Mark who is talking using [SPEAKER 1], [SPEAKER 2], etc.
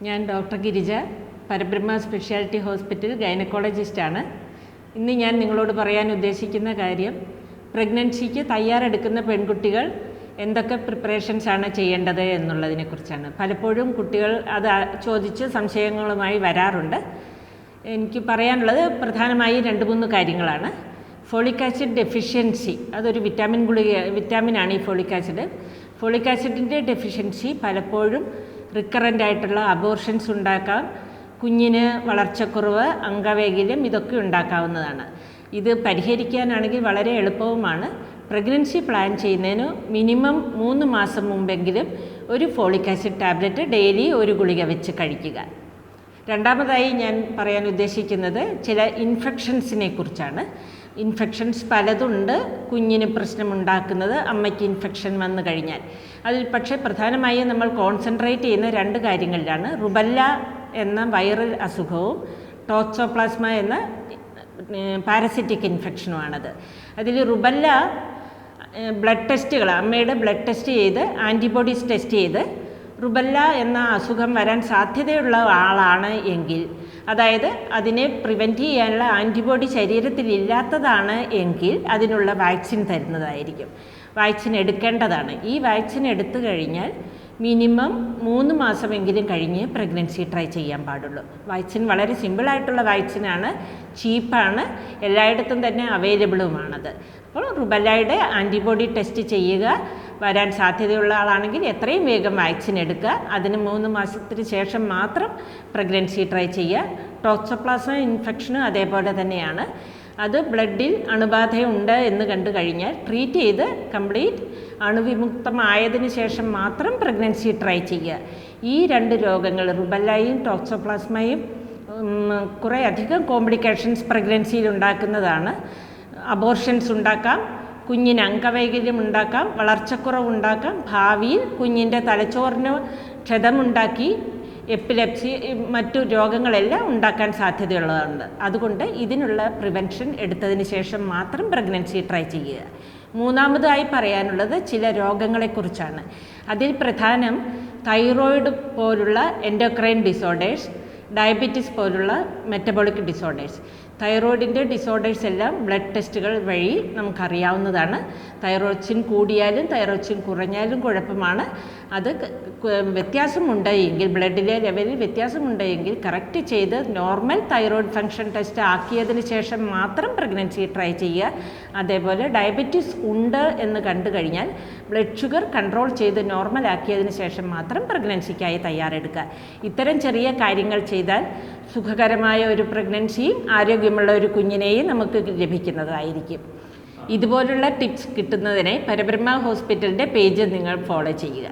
[SPEAKER 1] ഞാൻ ഡോക്ടർ ഗിരിജ, പരബ്രഹ്മ speciality hospital ഗൈനക്കോളജിസ്റ്റാണ്. ഇന്ന് ഞാൻ നിങ്ങളോട് പറയാൻ ഉദ്ദേശിക്കുന്ന കാര്യം, പ്രഗ്നൻസിക്ക് തയ്യാറെടുക്കുന്ന പെൺകുട്ടികൾ എന്തൊക്കെ പ്രിപ്പറേഷൻസാണ് ചെയ്യേണ്ടത് എന്നുള്ളതിനെക്കുറിച്ചാണ്. പലപ്പോഴും കുട്ടികൾ അത് ചോദിച്ച് സംശയങ്ങളുമായി വരാറുണ്ട്. എനിക്ക് പറയാനുള്ളത് പ്രധാനമായി 2-3 കാര്യങ്ങളാണ്. ഫോളിക് ആസിഡ് ഡെഫിഷ്യൻസി, അതൊരു വിറ്റാമിനാണ് ഈ ഫോളിക് ആസിഡ്. ഫോളിക് ആസിഡിൻ്റെ ഡെഫിഷ്യൻസി പലപ്പോഴും റിക്കറൻ്റ് ആയിട്ടുള്ള അബോർഷൻസ് ഉണ്ടാക്കാം, കുഞ്ഞിന് വളർച്ചക്കുറവ്, അംഗവൈകല്യം ഇതൊക്കെ ഉണ്ടാക്കാവുന്നതാണ്. ഇത് പരിഹരിക്കാനാണെങ്കിൽ വളരെ എളുപ്പവുമാണ്. പ്രഗ്നൻസി പ്ലാൻ ചെയ്യുന്നതിന് മിനിമം 3 മാസം മുമ്പെങ്കിലും ഒരു ഫോളിക് ആസിഡ് ടാബ്ലറ്റ് ഡെയിലി ഒരു ഗുളിക വെച്ച് കഴിക്കുക. രണ്ടാമതായി ഞാൻ പറയാൻ ഉദ്ദേശിക്കുന്നത് ചില ഇൻഫെക്ഷൻസിനെ കുറിച്ചാണ്. ഇൻഫെക്ഷൻസ് പലതുണ്ട് കുഞ്ഞിന് പ്രശ്നമുണ്ടാക്കുന്നത്, അമ്മയ്ക്ക് ഇൻഫെക്ഷൻ വന്നു കഴിഞ്ഞാൽ. അതിൽ പക്ഷേ പ്രധാനമായും നമ്മൾ കോൺസെൻട്രേറ്റ് ചെയ്യുന്ന 2 കാര്യങ്ങളിലാണ്. റുബല്ല എന്ന വൈറൽ അസുഖവും ടോക്സോപ്ലാസ്മ എന്ന പാരസിറ്റിക് ഇൻഫെക്ഷനുമാണത്. അതിൽ റുബല്ല ബ്ലഡ് ടെസ്റ്റുകൾ, അമ്മയുടെ ബ്ലഡ് ടെസ്റ്റ് ചെയ്ത് ആൻറ്റിബോഡീസ് ടെസ്റ്റ് ചെയ്ത് റുബല്ല എന്ന അസുഖം വരാൻ സാധ്യതയുള്ള ആളാണ് എങ്കിൽ, അതായത് അതിനെ പ്രിവെൻറ്റ് ചെയ്യാനുള്ള ആൻറ്റിബോഡി ശരീരത്തിലില്ലാത്തതാണ് എങ്കിൽ അതിനുള്ള വാക്സിൻ തരുന്നതായിരിക്കും. വാക്സിൻ എടുക്കേണ്ടതാണ്. ഈ വാക്സിൻ എടുത്തു കഴിഞ്ഞാൽ മിനിമം 3 മാസമെങ്കിലും കഴിഞ്ഞ് പ്രഗ്നൻസി ട്രൈ ചെയ്യാൻ പാടുള്ളൂ. വാക്സിൻ വളരെ സിമ്പിളായിട്ടുള്ള വാക്സിനാണ്, ചീപ്പാണ്, എല്ലായിടത്തും തന്നെ അവൈലബിളുമാണത്. അപ്പോൾ റുബല്ലയുടെ ആൻറ്റിബോഡി ടെസ്റ്റ് ചെയ്യുക. വരാൻ സാധ്യതയുള്ള ആളാണെങ്കിൽ എത്രയും വേഗം വാക്സിൻ എടുക്കുക. അതിന് 3 മാസത്തിന് ശേഷം മാത്രം പ്രഗ്നൻസി ട്രൈ ചെയ്യുക. ടോക്സോപ്ലാസ്മ ഇൻഫെക്ഷനും അതേപോലെ തന്നെയാണ്. അത് ബ്ലഡിൽ അണുബാധയുണ്ട് എന്ന് കണ്ടു കഴിഞ്ഞാൽ ട്രീറ്റ് ചെയ്ത് കംപ്ലീറ്റ് അണുവിമുക്തമായതിനു ശേഷം മാത്രം പ്രഗ്നൻസി ട്രൈ ചെയ്യുക. ഈ 2 രോഗങ്ങൾ, റുബല്ലയും ടോക്സോപ്ലാസ്മയും, കുറേ അധികം കോംപ്ലിക്കേഷൻസ് പ്രഗ്നൻസിയിൽ ഉണ്ടാക്കുന്നതാണ്. അബോർഷൻസ് ഉണ്ടാക്കാം, കുഞ്ഞിന് അംഗവൈകല്യം ഉണ്ടാക്കാം, വളർച്ചക്കുറവുണ്ടാക്കാം, ഭാവിയിൽ കുഞ്ഞിൻ്റെ തലച്ചോറിന് ക്ഷതമുണ്ടാക്കി എപ്പിലെപ്സി മറ്റു രോഗങ്ങളെല്ലാം ഉണ്ടാക്കാൻ സാധ്യതയുള്ളതുണ്ട്. അതുകൊണ്ട് ഇതിനുള്ള പ്രിവെൻഷൻ എടുത്തതിന് ശേഷം മാത്രം പ്രഗ്നൻസി ട്രൈ ചെയ്യുക. മൂന്നാമതായി പറയാനുള്ളത് ചില രോഗങ്ങളെക്കുറിച്ചാണ്. അതിൽ പ്രധാനം തൈറോയിഡ് പോലുള്ള എൻഡോക്രൈൻ ഡിസോർഡേഴ്സ്, ഡയബറ്റീസ് പോലുള്ള മെറ്റബോളിക് ഡിസോർഡേഴ്സ്. തൈറോയിഡിൻ്റെ ഡിസോർഡേഴ്സ് എല്ലാം ബ്ലഡ് ടെസ്റ്റുകൾ വഴി നമുക്കറിയാവുന്നതാണ്. തൈറോക്സിൻ കൂടിയാലും തൈറോക്സിൻ കുറഞ്ഞാലും കുഴപ്പമാണ്. അത് വ്യത്യാസമുണ്ട് എങ്കിൽ, ബ്ലഡിലെ ലെവലിൽ വ്യത്യാസമുണ്ട് എങ്കിൽ കറക്റ്റ് ചെയ്ത് നോർമൽ തൈറോയിഡ് ഫങ്ഷൻ ടെസ്റ്റ് ആക്കിയതിന് ശേഷം മാത്രം പ്രഗ്നൻസി ട്രൈ ചെയ്യുക. അതേപോലെ ഡയബറ്റീസ് ഉണ്ട് എന്ന് കണ്ടു കഴിഞ്ഞാൽ ബ്ലഡ് ഷുഗർ കൺട്രോൾ ചെയ്ത് നോർമൽ ആക്കിയതിന് ശേഷം മാത്രം പ്രഗ്നൻസിക്കായി തയ്യാറെടുക്കുക. ഇത്തരം ചെറിയ കാര്യങ്ങൾ ചെയ്താൽ സുഖകരമായ ഒരു പ്രഗ്നൻസിയും ആരോഗ്യമുള്ള ഒരു കുഞ്ഞിനെയും നമുക്ക് ലഭിക്കുന്നതായിരിക്കും. ഇതുപോലുള്ള ടിപ്സ് കിട്ടുന്നതിനായി പരബ്രഹ്മ ഹോസ്പിറ്റലിൻ്റെ പേജ് നിങ്ങൾ ഫോളോ ചെയ്യുക.